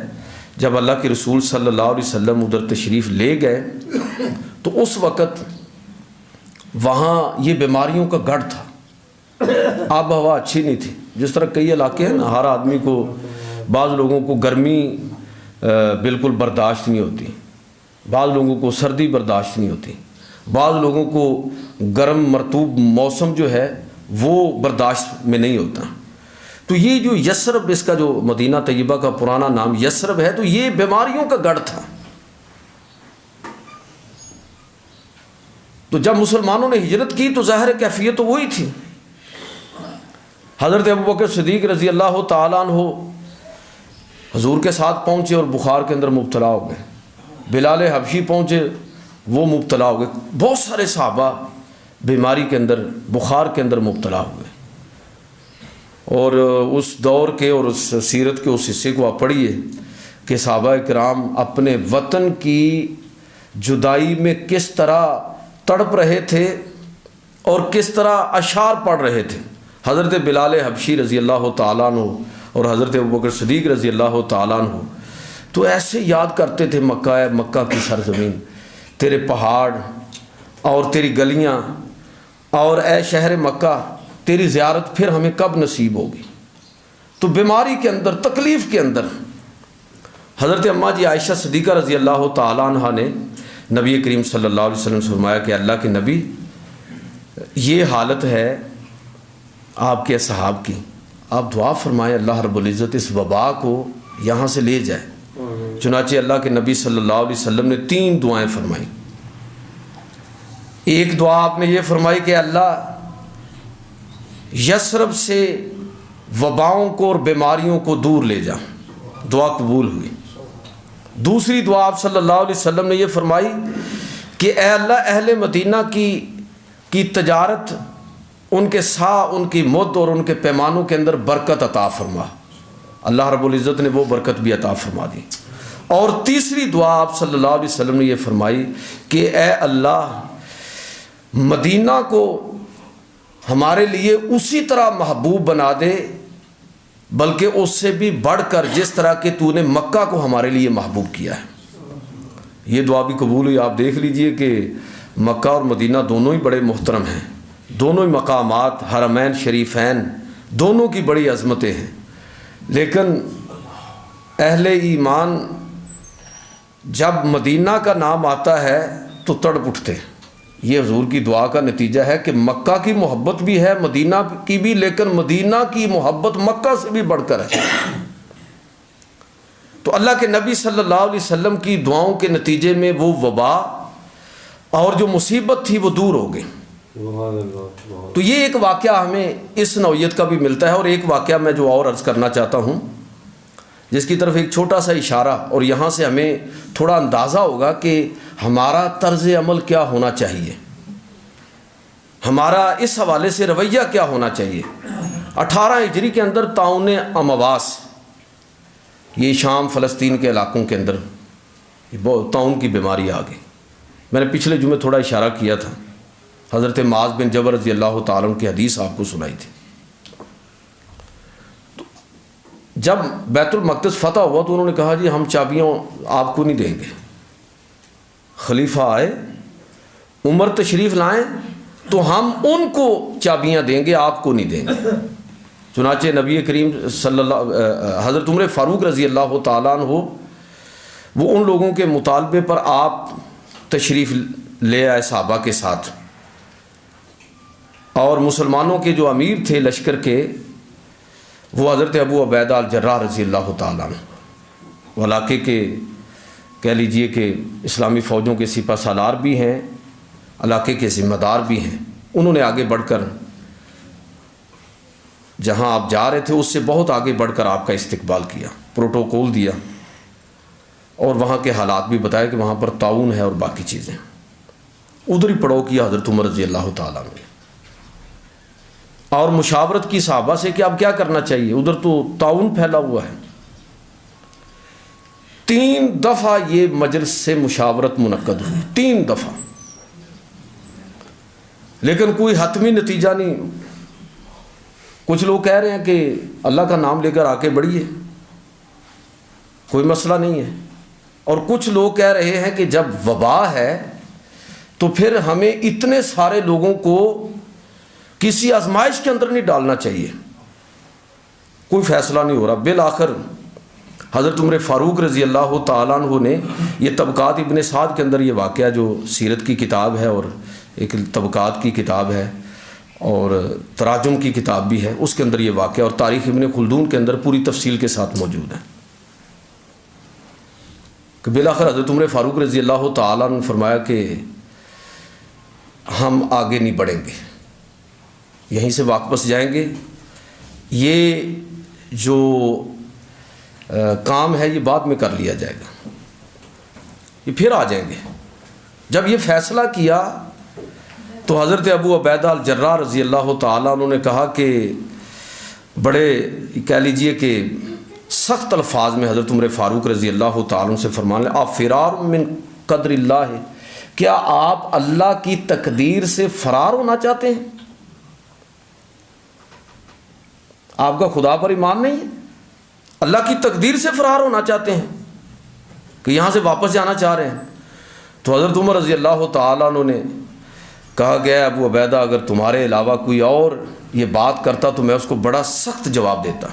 جب اللہ کے رسول صلی اللہ علیہ وسلم ادھر تشریف لے گئے تو اس وقت وہاں یہ بیماریوں کا گڑھ تھا، آب و ہوا اچھی نہیں تھی۔ جس طرح کئی علاقے ہیں نا، ہر آدمی کو، بعض لوگوں کو گرمی بالکل برداشت نہیں ہوتی، بعض لوگوں کو سردی برداشت نہیں ہوتی، بعض لوگوں کو گرم مرطوب موسم جو ہے وہ برداشت میں نہیں ہوتا۔ تو یہ جو یثرب، اس کا جو مدینہ طیبہ کا پرانا نام یثرب ہے، تو یہ بیماریوں کا گڑھ تھا۔ تو جب مسلمانوں نے ہجرت کی تو ظاہر کیفیت تو وہی تھی۔ حضرت ابوبکر صدیق رضی اللہ تعالیٰ عنہ حضور کے ساتھ پہنچے اور بخار کے اندر مبتلا ہو گئے۔ بلال حبشی پہنچے، وہ مبتلا ہو گئے۔ بہت سارے صحابہ بیماری کے اندر، بخار کے اندر مبتلا ہو گئے۔ اور اس دور کے اور اس سیرت کے اس حصے کو آپ پڑھیے کہ صحابہ کرام اپنے وطن کی جدائی میں کس طرح تڑپ رہے تھے اور کس طرح اشعار پڑھ رہے تھے۔ حضرت بلال حبشی رضی اللہ تعالیٰ عنہ اور حضرت ابوبکر صدیق رضی اللہ تعالیٰ عنہ تو ایسے یاد کرتے تھے مکہ کی سرزمین، تیرے پہاڑ اور تیری گلیاں، اور اے شہر مکہ تیری زیارت پھر ہمیں کب نصیب ہوگی۔ تو بیماری کے اندر، تکلیف کے اندر حضرت اماں جی عائشہ صدیقہ رضی اللہ تعالیٰ عنہ نے نبی کریم صلی اللہ علیہ وسلم سے فرمایا کہ اللہ کے نبی، یہ حالت ہے آپ کے اصحاب کی، آپ دعا فرمائیں اللہ رب العزت اس وبا کو یہاں سے لے جائے۔ چنانچہ اللہ کے نبی صلی اللہ علیہ وسلم نے 3 دعائیں فرمائیں۔ ایک دعا آپ نے یہ فرمائی کہ اللہ یثرب سے وباؤں کو اور بیماریوں کو دور لے جا، دعا قبول ہوئی۔ دوسری دعا آپ صلی اللہ علیہ وسلم نے یہ فرمائی کہ اے اللہ اہل مدینہ کی تجارت، ان کے سا، ان کی مد اور ان کے پیمانوں کے اندر برکت عطا فرما۔ اللہ رب العزت نے وہ برکت بھی عطا فرما دی۔ اور تیسری دعا آپ صلی اللہ علیہ وسلم نے یہ فرمائی کہ اے اللہ مدینہ کو ہمارے لیے اسی طرح محبوب بنا دے، بلکہ اس سے بھی بڑھ کر جس طرح کہ تو نے مکہ کو ہمارے لیے محبوب کیا ہے۔ یہ دعا بھی قبول ہوئی۔ آپ دیکھ لیجئے کہ مکہ اور مدینہ دونوں ہی بڑے محترم ہیں، دونوں ہی مقامات، حرمین شریفین، دونوں کی بڑی عظمتیں ہیں، لیکن اہل ایمان جب مدینہ کا نام آتا ہے تو تڑپ اٹھتے ہیں۔ یہ حضور کی دعا کا نتیجہ ہے کہ مکہ کی محبت بھی ہے، مدینہ کی بھی، لیکن مدینہ کی محبت مکہ سے بھی بڑھ کر ہے۔ تو اللہ کے نبی صلی اللہ علیہ وسلم کی دعاؤں کے نتیجے میں وہ وبا اور جو مصیبت تھی وہ دور ہو گئی۔ تو یہ ایک واقعہ ہمیں اس نوعیت کا بھی ملتا ہے. اور ایک واقعہ میں جو اور عرض کرنا چاہتا ہوں, جس کی طرف ایک چھوٹا سا اشارہ, اور یہاں سے ہمیں تھوڑا اندازہ ہوگا کہ ہمارا طرز عمل کیا ہونا چاہیے, ہمارا اس حوالے سے رویہ کیا ہونا چاہیے. 18 ہجری کے اندر طاعون امواس, یہ شام فلسطین کے علاقوں کے اندر طاعون کی بیماری آ گئی. میں نے پچھلے جمعے تھوڑا اشارہ کیا تھا, حضرت معاذ بن جبل رضی اللہ تعالیٰ عنہ کی حدیث آپ کو سنائی تھی. جب بیت المقدس فتح ہوا تو انہوں نے کہا جی ہم چابیاں آپ کو نہیں دیں گے. خلیفہ آئے, عمر تشریف لائیں تو ہم ان کو چابیاں دیں گے, آپ کو نہیں دیں گے. چنانچہ نبی کریم حضرت عمر فاروق رضی اللہ تعالیٰ عنہ وہ ان لوگوں کے مطالبے پر آپ تشریف لے آئے صحابہ کے ساتھ, اور مسلمانوں کے جو امیر تھے لشکر کے وہ حضرت ابو عبیدہ الجراح رضی اللہ تعالیٰ عنہ, وہ علاقے کے کہہ لیجئے کہ اسلامی فوجوں کے سپہ سالار بھی ہیں, علاقے کے ذمہ دار بھی ہیں. انہوں نے آگے بڑھ کر جہاں آپ جا رہے تھے اس سے بہت آگے بڑھ کر آپ کا استقبال کیا, پروٹوکول دیا, اور وہاں کے حالات بھی بتائے کہ وہاں پر طاعون ہے اور باقی چیزیں. ادھر ہی پڑاؤ کیا حضرت عمر رضی اللہ تعالیٰ عنہ, اور مشاورت کی صحابہ سے کہ اب کیا کرنا چاہیے, ادھر تو طاعون پھیلا ہوا ہے. 3 دفعہ یہ مجلس سے مشاورت منعقد ہوئی, 3 دفعہ, لیکن کوئی حتمی نتیجہ نہیں. کچھ لوگ کہہ رہے ہیں کہ اللہ کا نام لے کر آگے بڑھیے, کوئی مسئلہ نہیں ہے, اور کچھ لوگ کہہ رہے ہیں کہ جب وبا ہے تو پھر ہمیں اتنے سارے لوگوں کو کسی آزمائش کے اندر نہیں ڈالنا چاہیے. کوئی فیصلہ نہیں ہو رہا. بالآخر حضرت عمر فاروق رضی اللہ تعالیٰ عنہ نے یہ طبقات ابن سعد کے اندر یہ واقعہ جو سیرت کی کتاب ہے اور ایک طبقات کی کتاب ہے اور تراجم کی کتاب بھی ہے, اس کے اندر یہ واقعہ, اور تاریخ ابن خلدون کے اندر پوری تفصیل کے ساتھ موجود ہے کہ بالآخر حضرت عمر فاروق رضی اللہ تعالیٰ نے فرمایا کہ ہم آگے نہیں بڑھیں گے, یہیں سے واپس جائیں گے. یہ جو کام ہے یہ بعد میں کر لیا جائے گا, یہ پھر آ جائیں گے. جب یہ فیصلہ کیا تو حضرت ابو عبیدہ الجراح رضی اللہ تعالیٰ عنہ نے کہا کہ بڑے کہہ لیجئے کہ سخت الفاظ میں حضرت عمر فاروق رضی اللہ تعالیٰ عنہ سے فرمان لیں, آپ فرار من قدر اللہ, کیا آپ اللہ کی تقدیر سے فرار ہونا چاہتے ہیں؟ آپ کا خدا پر ایمان نہیں ہے, اللہ کی تقدیر سے فرار ہونا چاہتے ہیں کہ یہاں سے واپس جانا چاہ رہے ہیں. تو حضرت عمر رضی اللہ تعالیٰ عنہ نے کہا گیا ابو عبیدہ اگر تمہارے علاوہ کوئی اور یہ بات کرتا تو میں اس کو بڑا سخت جواب دیتا,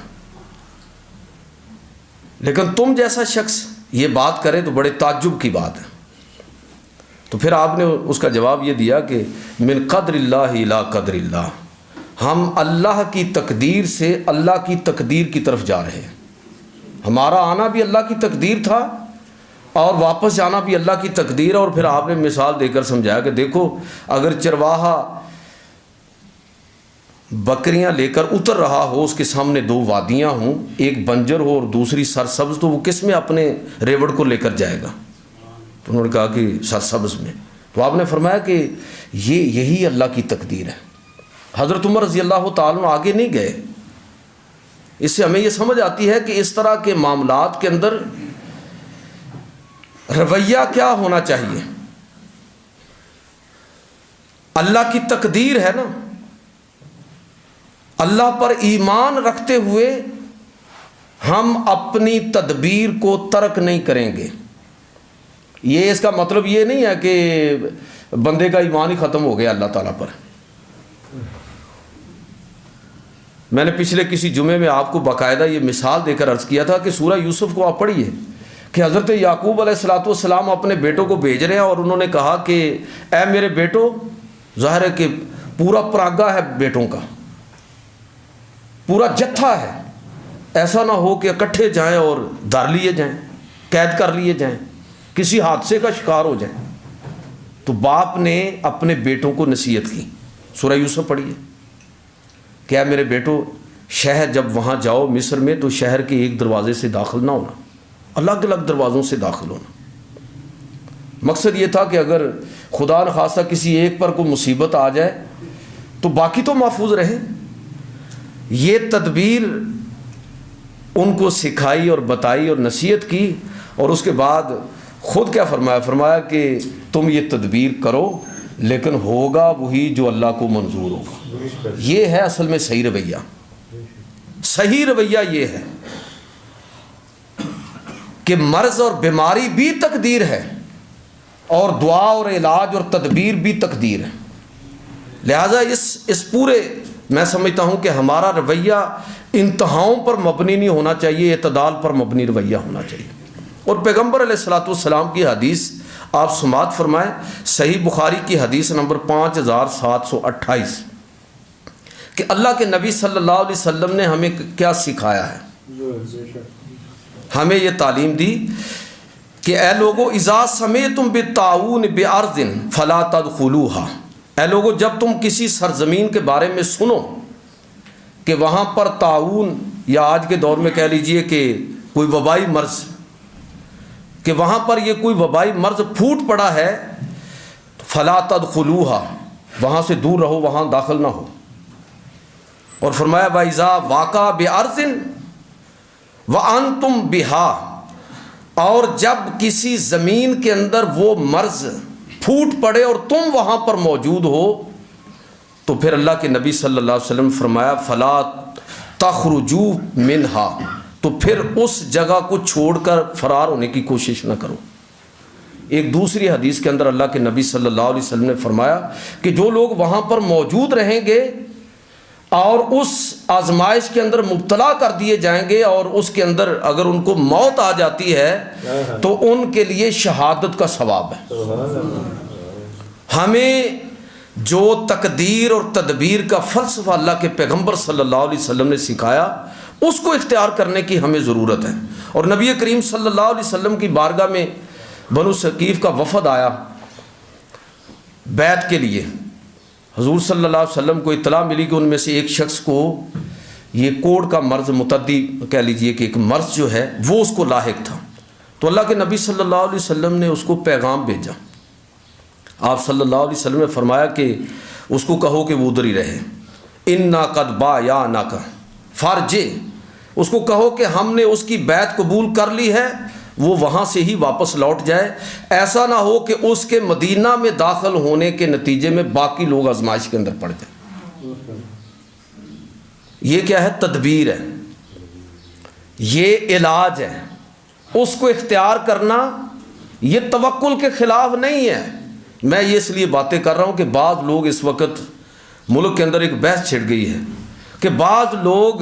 لیکن تم جیسا شخص یہ بات کرے تو بڑے تعجب کی بات ہے. تو پھر آپ نے اس کا جواب یہ دیا کہ من قدر اللہ الی قدر اللہ, ہم اللہ کی تقدیر سے اللہ کی تقدیر کی طرف جا رہے ہیں. ہمارا آنا بھی اللہ کی تقدیر تھا اور واپس جانا بھی اللہ کی تقدیر ہے. اور پھر آپ نے مثال دے کر سمجھایا کہ دیکھو اگر چرواہا بکریاں لے کر اتر رہا ہو, اس کے سامنے 2 وادیاں ہوں, ایک بنجر ہو اور دوسری سرسبز, تو وہ کس میں اپنے ریوڑ کو لے کر جائے گا؟ تو انہوں نے کہا کہ سرسبز میں. تو آپ نے فرمایا کہ یہی اللہ کی تقدیر ہے. حضرت عمر رضی اللہ تعالیٰ آگے نہیں گئے. اس سے ہمیں یہ سمجھ آتی ہے کہ اس طرح کے معاملات کے اندر رویہ کیا ہونا چاہیے. اللہ کی تقدیر ہے نا, اللہ پر ایمان رکھتے ہوئے ہم اپنی تدبیر کو ترک نہیں کریں گے. یہ اس کا مطلب یہ نہیں ہے کہ بندے کا ایمان ہی ختم ہو گیا اللہ تعالیٰ پر. میں نے پچھلے کسی جمعے میں آپ کو باقاعدہ یہ مثال دے کر عرض کیا تھا کہ سورہ یوسف کو آپ پڑھیے کہ حضرت یعقوب علیہ السلام اپنے بیٹوں کو بھیج رہے ہیں اور انہوں نے کہا کہ اے میرے بیٹو, ظاہر ہے کہ پورا پراگا ہے بیٹوں کا, پورا جتھا ہے, ایسا نہ ہو کہ اکٹھے جائیں اور دھر لیے جائیں, قید کر لیے جائیں, کسی حادثے کا شکار ہو جائیں. تو باپ نے اپنے بیٹوں کو نصیحت کی سورہ یوسف پڑھیے کہ اے میرے بیٹو شہر جب وہاں جاؤ مصر میں تو شہر کے ایک دروازے سے داخل نہ ہونا، الگ الگ دروازوں سے داخل ہونا۔ مقصد یہ تھا کہ اگر خدا نخواستہ کسی ایک پر کوئی مصیبت آ جائے تو باقی تو محفوظ رہیں۔ یہ تدبیر ان کو سکھائی اور بتائی اور نصیحت کی، اور اس کے بعد خود کیا فرمایا؟ فرمایا کہ تم یہ تدبیر کرو لیکن ہوگا وہی جو اللہ کو منظور ہوگا۔ یہ ہے اصل میں صحیح رویہ۔ صحیح رویہ یہ ہے کہ مرض اور بیماری بھی تقدیر ہے، اور دعا اور علاج اور تدبیر بھی تقدیر ہے۔ لہٰذا اس پورے میں سمجھتا ہوں کہ ہمارا رویہ انتہاؤں پر مبنی نہیں ہونا چاہیے، اعتدال پر مبنی رویہ ہونا چاہیے۔ اور پیغمبر علیہ الصلوۃ والسلام کی حدیث آپ سماعت فرمائیں، صحیح بخاری کی حدیث نمبر 5728 کہ اللہ کے نبی صلی اللہ علیہ وسلم نے ہمیں کیا سکھایا ہے؟ ہمیں یہ تعلیم دی کہ اے لوگو اذا سمعتم بالطاعون بارض فلا تدخلوها، اے لوگو جب تم کسی سرزمین کے بارے میں سنو کہ وہاں پر طاعون، یا آج کے دور میں کہہ لیجئے کہ کوئی وبائی مرض، کہ وہاں پر یہ کوئی وبائی مرض پھوٹ پڑا ہے، فلا تدخلوها، وہاں سے دور رہو، وہاں داخل نہ ہو۔ اور فرمایا وَإِذَا وَاقَعَ بِأَرْضٍ وَأَنْتُمْ بِهَا، اور جب کسی زمین کے اندر وہ مرض پھوٹ پڑے اور تم وہاں پر موجود ہو، تو پھر اللہ کے نبی صلی اللہ علیہ وسلم فرمایا فَلَا تَخْرُجُوا مِنْهَا، تو پھر اس جگہ کو چھوڑ کر فرار ہونے کی کوشش نہ کرو۔ ایک دوسری حدیث کے اندر اللہ کے نبی صلی اللہ علیہ وسلم نے فرمایا کہ جو لوگ وہاں پر موجود رہیں گے اور اس آزمائش کے اندر مبتلا کر دیے جائیں گے، اور اس کے اندر اگر ان کو موت آ جاتی ہے تو ان کے لیے شہادت کا ثواب ہے۔ ہمیں جو تقدیر اور تدبیر کا فلسفہ اللہ کے پیغمبر صلی اللہ علیہ وسلم نے سکھایا، اس کو اختیار کرنے کی ہمیں ضرورت ہے۔ اور نبی کریم صلی اللہ علیہ وسلم کی بارگاہ میں بنو ثقیف کا وفد آیا بیعت کے لیے۔ حضور صلی اللہ علیہ وسلم کو اطلاع ملی کہ ان میں سے ایک شخص کو یہ کوڑ کا مرض، متعدی کہہ لیجئے کہ ایک مرض جو ہے وہ اس کو لاحق تھا۔ تو اللہ کے نبی صلی اللہ علیہ وسلم نے اس کو پیغام بھیجا۔ آپ صلی اللہ علیہ وسلم نے فرمایا کہ اس کو کہو کہ وہ ادھر ہی رہے، انا قد بایعناک فارجع، اس کو کہو کہ ہم نے اس کی بیعت قبول کر لی ہے، وہ وہاں سے ہی واپس لوٹ جائے۔ ایسا نہ ہو کہ اس کے مدینہ میں داخل ہونے کے نتیجے میں باقی لوگ آزمائش کے اندر پڑ جائیں۔ یہ کیا ہے؟ تدبیر ہے، یہ علاج ہے۔ اس کو اختیار کرنا یہ توکل کے خلاف نہیں ہے۔ میں یہ اس لیے باتیں کر رہا ہوں کہ بعض لوگ اس وقت ملک کے اندر ایک بحث چھڑ گئی ہے کہ بعض لوگ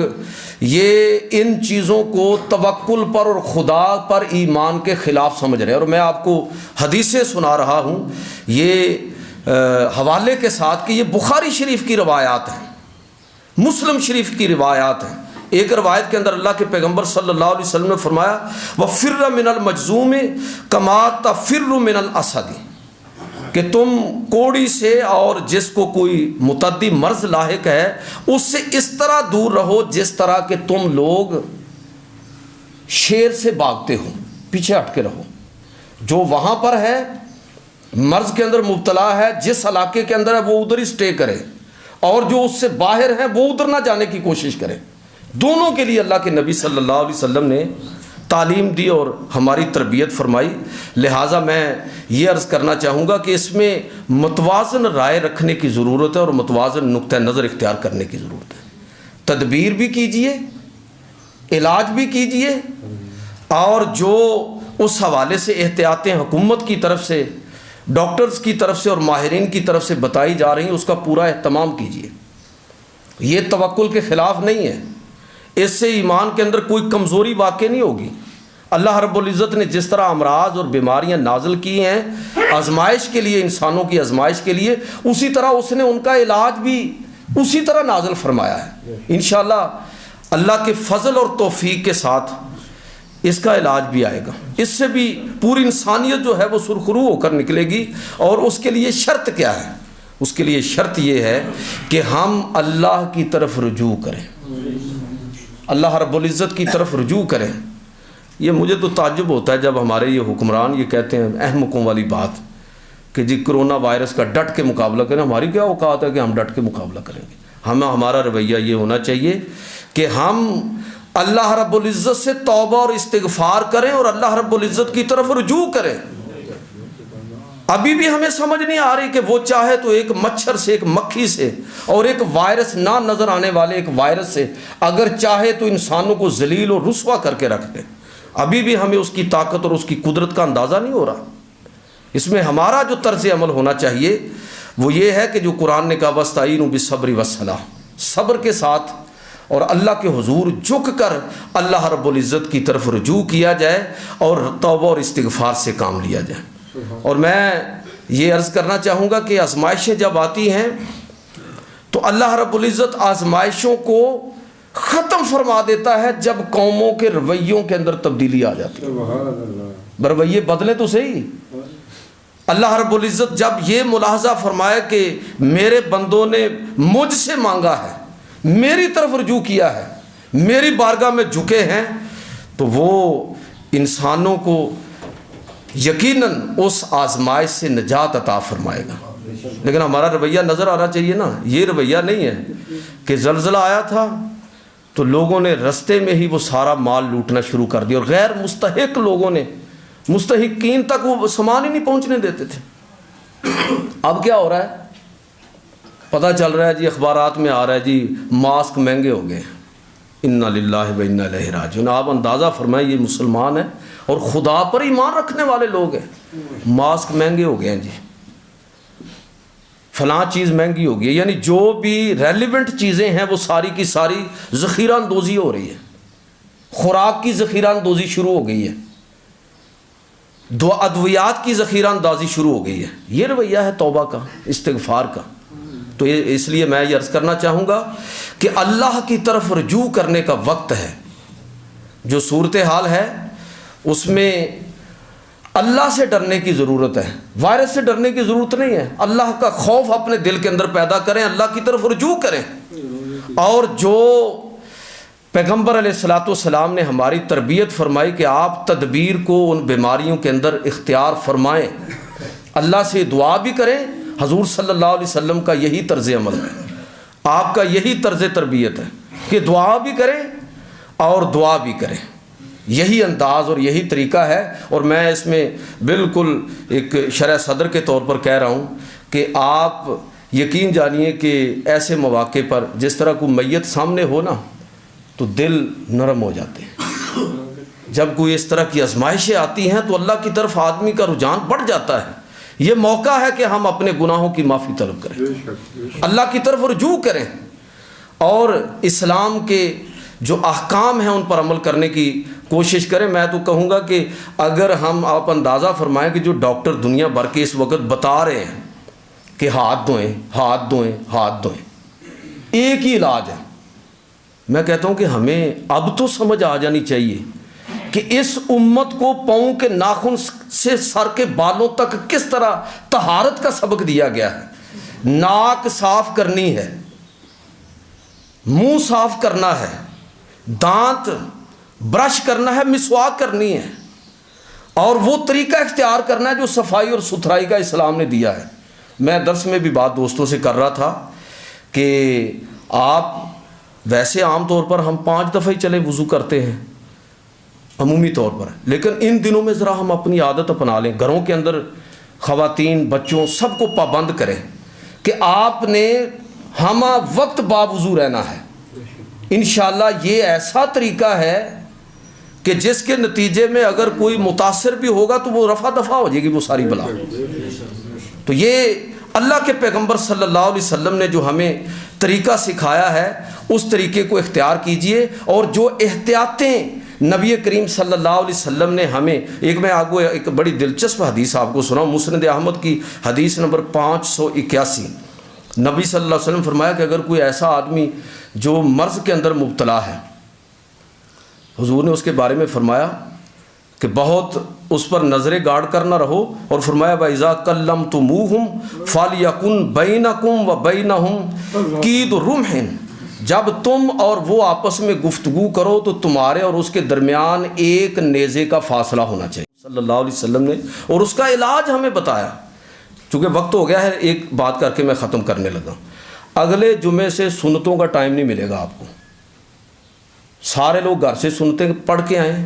یہ ان چیزوں کو توکل پر اور خدا پر ایمان کے خلاف سمجھ رہے ہیں۔ اور میں آپ کو حدیثیں سنا رہا ہوں یہ حوالے کے ساتھ کہ یہ بخاری شریف کی روایات ہیں، مسلم شریف کی روایات ہیں۔ ایک روایت کے اندر اللہ کے پیغمبر صلی اللہ علیہ وسلم نے فرمایا وَفِرَّ مِنَ الْمَجْزُومِ كَمَا تَفِرُّ مِنَ الْأَسَدِ، کہ تم کوڑی سے اور جس کو کوئی متعدی مرض لاحق ہے اس سے اس طرح دور رہو جس طرح کہ تم لوگ شیر سے بھاگتے ہو، پیچھے ہٹ کے رہو۔ جو وہاں پر ہے مرض کے اندر مبتلا ہے، جس علاقے کے اندر ہے وہ ادھر ہی سٹے کرے، اور جو اس سے باہر ہیں وہ ادھر نہ جانے کی کوشش کرے۔ دونوں کے لیے اللہ کے نبی صلی اللہ علیہ وسلم نے تعلیم دی اور ہماری تربیت فرمائی۔ لہٰذا میں یہ عرض کرنا چاہوں گا کہ اس میں متوازن رائے رکھنے کی ضرورت ہے اور متوازن نقطہ نظر اختیار کرنے کی ضرورت ہے۔ تدبیر بھی کیجئے، علاج بھی کیجئے، اور جو اس حوالے سے احتیاطیں حکومت کی طرف سے، ڈاکٹرز کی طرف سے اور ماہرین کی طرف سے بتائی جا رہی ہیں اس کا پورا اہتمام کیجئے۔ یہ توکل کے خلاف نہیں ہے، اس سے ایمان کے اندر کوئی کمزوری واقع نہیں ہوگی۔ اللہ رب العزت نے جس طرح امراض اور بیماریاں نازل کی ہیں آزمائش کے لیے، انسانوں کی آزمائش کے لیے، اسی طرح اس نے ان کا علاج بھی اسی طرح نازل فرمایا ہے۔ انشاءاللہ اللہ کے فضل اور توفیق کے ساتھ اس کا علاج بھی آئے گا، اس سے بھی پوری انسانیت جو ہے وہ سرخرو ہو کر نکلے گی۔ اور اس کے لیے شرط کیا ہے؟ اس کے لیے شرط یہ ہے کہ ہم اللہ کی طرف رجوع کریں، اللہ رب العزت کی طرف رجوع کریں۔ یہ مجھے تو تعجب ہوتا ہے جب ہمارے یہ حکمران یہ کہتے ہیں احمقوں والی بات کہ جی کرونا وائرس کا ڈٹ کے مقابلہ کریں۔ ہماری کیا اوقات ہے کہ ہم ڈٹ کے مقابلہ کریں گے؟ ہمارا رویہ یہ ہونا چاہیے کہ ہم اللہ رب العزت سے توبہ اور استغفار کریں اور اللہ رب العزت کی طرف رجوع کریں۔ ابھی بھی ہمیں سمجھ نہیں آ رہی کہ وہ چاہے تو ایک مچھر سے، ایک مکھی سے اور ایک وائرس نہ نظر آنے والے ایک وائرس سے اگر چاہے تو انسانوں کو ذلیل اور رسوا کر کے رکھ دے۔ ابھی بھی ہمیں اس کی طاقت اور اس کی قدرت کا اندازہ نہیں ہو رہا۔ اس میں ہمارا جو طرز عمل ہونا چاہیے وہ یہ ہے کہ جو قرآن نے کہا وَاسْتَعِینُوا بِالصَّبْرِ وَالصَّلَاةِ، صبر کے ساتھ اور اللہ کے حضور جھک کر اللہ رب العزت کی طرف رجوع کیا جائے اور توبہ اور استغفار سے کام لیا جائے۔ اور میں یہ عرض کرنا چاہوں گا کہ آزمائشیں جب آتی ہیں تو اللہ رب العزت آزمائشوں کو ختم فرما دیتا ہے جب قوموں کے رویوں کے اندر تبدیلی آ جاتی ہے۔ رویے بدلے تو صحیح۔ اللہ رب العزت جب یہ ملاحظہ فرمائے کہ میرے بندوں نے مجھ سے مانگا ہے، میری طرف رجوع کیا ہے، میری بارگاہ میں جھکے ہیں، تو وہ انسانوں کو یقیناً اس آزمائش سے نجات عطا فرمائے گا۔ لیکن ہمارا رویہ نظر آنا چاہیے نا، یہ رویہ نہیں ہے کہ زلزلہ آیا تھا تو لوگوں نے رستے میں ہی وہ سارا مال لوٹنا شروع کر دیا اور غیر مستحق لوگوں نے، مستحقین تک وہ سامان ہی نہیں پہنچنے دیتے تھے۔ اب کیا ہو رہا ہے؟ پتہ چل رہا ہے جی، اخبارات میں آ رہا ہے جی ماسک مہنگے ہو گئے۔ انا للہ و انا الیہ راجعون۔ آپ اندازہ فرمائیں یہ مسلمان ہیں اور خدا پر ایمان رکھنے والے لوگ ہیں، ماسک مہنگے ہو گئے ہیں جی، فلاں چیز مہنگی ہو گئی، یعنی جو بھی ریلیونٹ چیزیں ہیں وہ ساری کی ساری ذخیرہ اندوزی ہو رہی ہے، خوراک کی ذخیرہ اندوزی شروع ہو گئی ہے، ادویات کی ذخیرہ اندازی شروع ہو گئی ہے۔ یہ رویہ ہے توبہ کا، استغفار کا۔ تو اس لیے میں یہ عرض کرنا چاہوں گا کہ اللہ کی طرف رجوع کرنے کا وقت ہے۔ جو صورتحال ہے اس میں اللہ سے ڈرنے کی ضرورت ہے، وائرس سے ڈرنے کی ضرورت نہیں ہے۔ اللہ کا خوف اپنے دل کے اندر پیدا کریں، اللہ کی طرف رجوع کریں، اور جو پیغمبر علیہ الصلاۃ والسلام نے ہماری تربیت فرمائی کہ آپ تدبیر کو ان بیماریوں کے اندر اختیار فرمائیں، اللہ سے دعا بھی کریں۔ حضور صلی اللہ علیہ وسلم کا یہی طرز عمل ہے، آپ کا یہی طرز تربیت ہے کہ دعا بھی کریں اور دعا بھی کریں۔ یہی انداز اور یہی طریقہ ہے، اور میں اس میں بالکل ایک شرح صدر کے طور پر کہہ رہا ہوں کہ آپ یقین جانیے کہ ایسے مواقع پر جس طرح کوئی میت سامنے ہو نا تو دل نرم ہو جاتے ہیں۔ جب کوئی اس طرح کی آزمائشیں آتی ہیں تو اللہ کی طرف آدمی کا رجحان بڑھ جاتا ہے۔ یہ موقع ہے کہ ہم اپنے گناہوں کی معافی طلب کریں، اللہ کی طرف رجوع کریں، اور اسلام کے جو احکام ہیں ان پر عمل کرنے کی کوشش کریں۔ میں تو کہوں گا کہ اگر ہم آپ اندازہ فرمائیں کہ جو ڈاکٹر دنیا بھر کے اس وقت بتا رہے ہیں کہ ہاتھ دھوئیں، ہاتھ دھوئیں، ہاتھ دھوئیں، ایک ہی علاج ہے، میں کہتا ہوں کہ ہمیں اب تو سمجھ آ جانی چاہیے کہ اس امت کو پاؤں کے ناخن سے سر کے بالوں تک کس طرح طہارت کا سبق دیا گیا ہے۔ ناک صاف کرنی ہے، منہ صاف کرنا ہے، دانت برش کرنا ہے، مسواک کرنی ہے، اور وہ طریقہ اختیار کرنا ہے جو صفائی اور ستھرائی کا اسلام نے دیا ہے۔ میں درس میں بھی بات دوستوں سے کر رہا تھا کہ آپ ویسے عام طور پر ہم 5 دفعہ ہی چلے وضو کرتے ہیں عمومی طور پر، لیکن ان دنوں میں ذرا ہم اپنی عادت اپنا لیں، گھروں کے اندر خواتین بچوں سب کو پابند کریں کہ آپ نے ہمہ وقت باوضو رہنا ہے۔ انشاءاللہ یہ ایسا طریقہ ہے کہ جس کے نتیجے میں اگر کوئی متاثر بھی ہوگا تو وہ رفع دفع ہو جائے گی وہ ساری بلا۔ تو یہ اللہ کے پیغمبر صلی اللہ علیہ وسلم نے جو ہمیں طریقہ سکھایا ہے اس طریقے کو اختیار کیجئے، اور جو احتیاطیں نبی کریم صلی اللہ علیہ وسلم نے ہمیں، میں آپ کو ایک بڑی دلچسپ حدیث آپ کو سناؤں، مسند احمد کی حدیث نمبر 581۔ نبی صلی اللہ علیہ وسلم فرمایا کہ اگر کوئی ایسا آدمی جو مرض کے اندر مبتلا ہے، حضور نے اس کے بارے میں فرمایا کہ بہت اس پر نظر گاڑ کر نہ رہو، اور فرمایا وَإِذَا كَلَّمْتُمُوهُمْ فَلْيَكُنْ بَيْنَكُمْ وَبَيْنَهُمْ قِيدُ رُمْحٍ، جب تم اور وہ آپس میں گفتگو کرو تو تمہارے اور اس کے درمیان ایک نیزے کا فاصلہ ہونا چاہیے صلی اللہ علیہ وسلم نے، اور اس کا علاج ہمیں بتایا۔ چونکہ وقت ہو گیا ہے، ایک بات کر کے میں ختم کرنے لگا۔ اگلے جمعے سے سنتوں کا ٹائم نہیں ملے گا آپ کو، سارے لوگ گھر سے سنتیں پڑھ کے آئیں،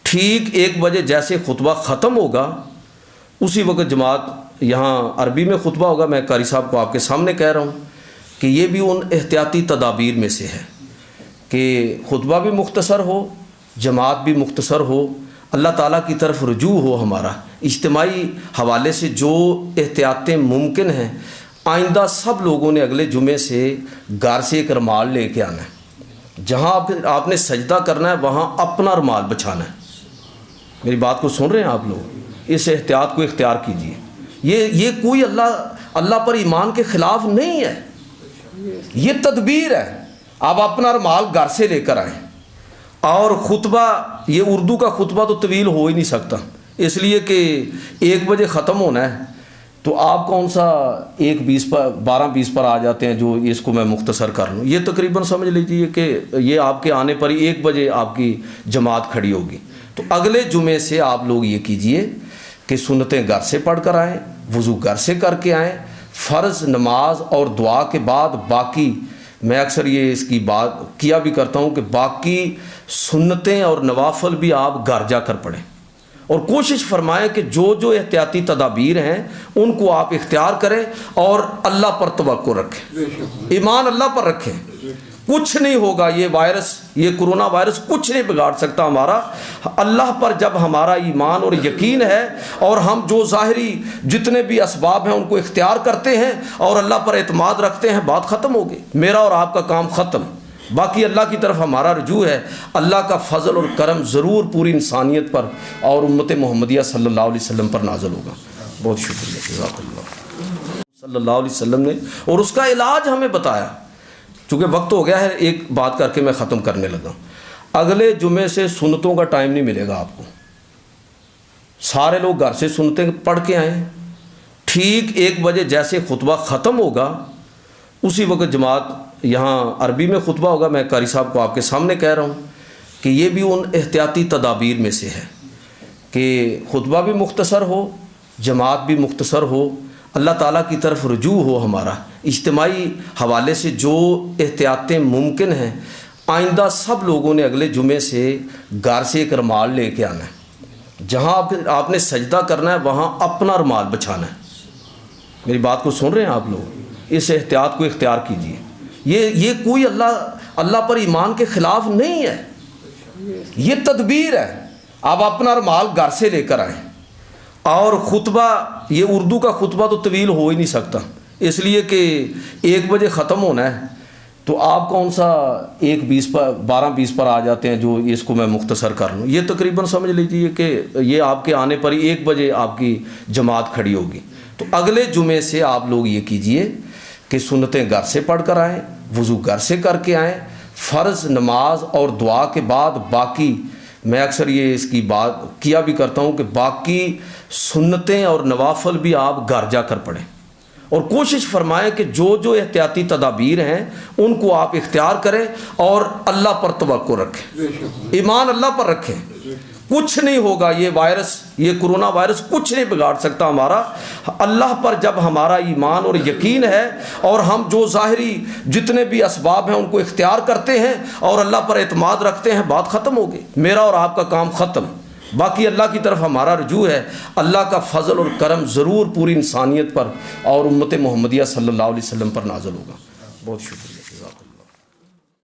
ٹھیک 1 بجے جیسے خطبہ ختم ہوگا اسی وقت جماعت یہاں عربی میں خطبہ ہوگا۔ میں قاری صاحب کو آپ کے سامنے کہہ رہا ہوں کہ یہ بھی ان احتیاطی تدابیر میں سے ہے کہ خطبہ بھی مختصر ہو، جماعت بھی مختصر ہو، اللہ تعالیٰ کی طرف رجوع ہو ہمارا۔ اجتماعی حوالے سے جو احتیاطیں ممکن ہیں، آئندہ سب لوگوں نے اگلے جمعے سے گھر سے ایک رومال لے کے آنا ہے، جہاں آپ نے سجدہ کرنا ہے وہاں اپنا رومال بچھانا ہے۔ میری بات کو سن رہے ہیں آپ لوگ؟ اس احتیاط کو اختیار کیجیے۔ یہ کوئی اللہ پر ایمان کے خلاف نہیں ہے، یہ تدبیر ہے۔ آپ اپنا رومال گھر سے لے کر آئیں، اور خطبہ، یہ اردو کا خطبہ تو طویل ہو ہی نہیں سکتا، اس لیے کہ 1 بجے ختم ہونا ہے، تو آپ کون سا 12:20 پر آ جاتے ہیں جو اس کو میں مختصر کر لوں۔ یہ تقریباً سمجھ لیجیے کہ یہ آپ کے آنے پر ہی 1 بجے آپ کی جماعت کھڑی ہوگی۔ تو اگلے جمعے سے آپ لوگ یہ کیجئے کہ سنتیں گھر سے پڑھ کر آئیں، وضو گھر سے کر کے آئیں، فرض نماز اور دعا کے بعد باقی، میں اکثر یہ اس کی بات کیا بھی کرتا ہوں کہ باقی سنتیں اور نوافل بھی آپ گھر جا کر پڑھیں، اور کوشش فرمائیں کہ جو احتیاطی تدابیر ہیں ان کو آپ اختیار کریں اور اللہ پر توقع رکھیں، ایمان اللہ پر رکھیں۔ کچھ نہیں ہوگا، یہ وائرس، یہ کرونا وائرس کچھ نہیں بگاڑ سکتا ہمارا۔ اللہ پر جب ہمارا ایمان اور یقین ہے اور ہم جو ظاہری جتنے بھی اسباب ہیں ان کو اختیار کرتے ہیں اور اللہ پر اعتماد رکھتے ہیں، بات ختم ہو گئی، میرا اور آپ کا کام ختم۔ باقی اللہ کی طرف ہمارا رجوع ہے، اللہ کا فضل اور کرم ضرور پوری انسانیت پر اور امت محمدیہ صلی اللہ علیہ وسلم پر نازل ہوگا۔ بہت شکریہ، جزاک اللہ صلی اللہ علیہ وسلم نے، اور اس کا علاج ہمیں بتایا۔ چونکہ وقت ہو گیا ہے، ایک بات کر کے میں ختم کرنے لگا۔ اگلے جمعے سے سنتوں کا ٹائم نہیں ملے گا آپ کو، سارے لوگ گھر سے سنتیں پڑھ کے آئیں، ٹھیک 1 بجے جیسے خطبہ ختم ہوگا اسی وقت جماعت یہاں عربی میں خطبہ ہوگا۔ میں قاری صاحب کو آپ کے سامنے کہہ رہا ہوں کہ یہ بھی ان احتیاطی تدابیر میں سے ہے کہ خطبہ بھی مختصر ہو، جماعت بھی مختصر ہو، اللہ تعالیٰ کی طرف رجوع ہو ہمارا۔ اجتماعی حوالے سے جو احتیاطیں ممکن ہیں، آئندہ سب لوگوں نے اگلے جمعے سے گھر سے ایک رومال لے کے آنا ہے، جہاں آپ نے سجدہ کرنا ہے وہاں اپنا رومال بچھانا ہے۔ میری بات کو سن رہے ہیں آپ لوگ؟ اس احتیاط کو اختیار کیجیے۔ یہ کوئی اللہ پر ایمان کے خلاف نہیں ہے، یہ تدبیر ہے۔ آپ اپنا رومال گھر سے لے کر آئیں، اور خطبہ، یہ اردو کا خطبہ تو طویل ہو ہی نہیں سکتا، اس لیے کہ 1 بجے ختم ہونا ہے، تو آپ کون سا 12:20 پر آ جاتے ہیں جو اس کو میں مختصر کر لوں۔ یہ تقریباً سمجھ لیجیے کہ یہ آپ کے آنے پر ہی 1 بجے آپ کی جماعت کھڑی ہوگی۔ تو اگلے جمعے سے آپ لوگ یہ کیجئے کہ سنتیں گھر سے پڑھ کر آئیں، وضو گھر سے کر کے آئیں، فرض نماز اور دعا کے بعد باقی، میں اکثر یہ اس کی بات کیا بھی کرتا ہوں کہ باقی سنتیں اور نوافل بھی آپ گھر جا کر پڑھیں، اور کوشش فرمائیں کہ جو احتیاطی تدابیر ہیں ان کو آپ اختیار کریں اور اللہ پر توقع رکھیں، ایمان اللہ پر رکھیں۔ کچھ نہیں ہوگا، یہ وائرس، یہ کرونا وائرس کچھ نہیں بگاڑ سکتا ہمارا۔ اللہ پر جب ہمارا ایمان اور یقین ہے اور ہم جو ظاہری جتنے بھی اسباب ہیں ان کو اختیار کرتے ہیں اور اللہ پر اعتماد رکھتے ہیں، بات ختم ہو گئی، میرا اور آپ کا کام ختم۔ باقی اللہ کی طرف ہمارا رجوع ہے، اللہ کا فضل اور کرم ضرور پوری انسانیت پر اور امت محمدیہ صلی اللہ علیہ وسلم پر نازل ہوگا۔ بہت شکریہ، جزاک اللہ۔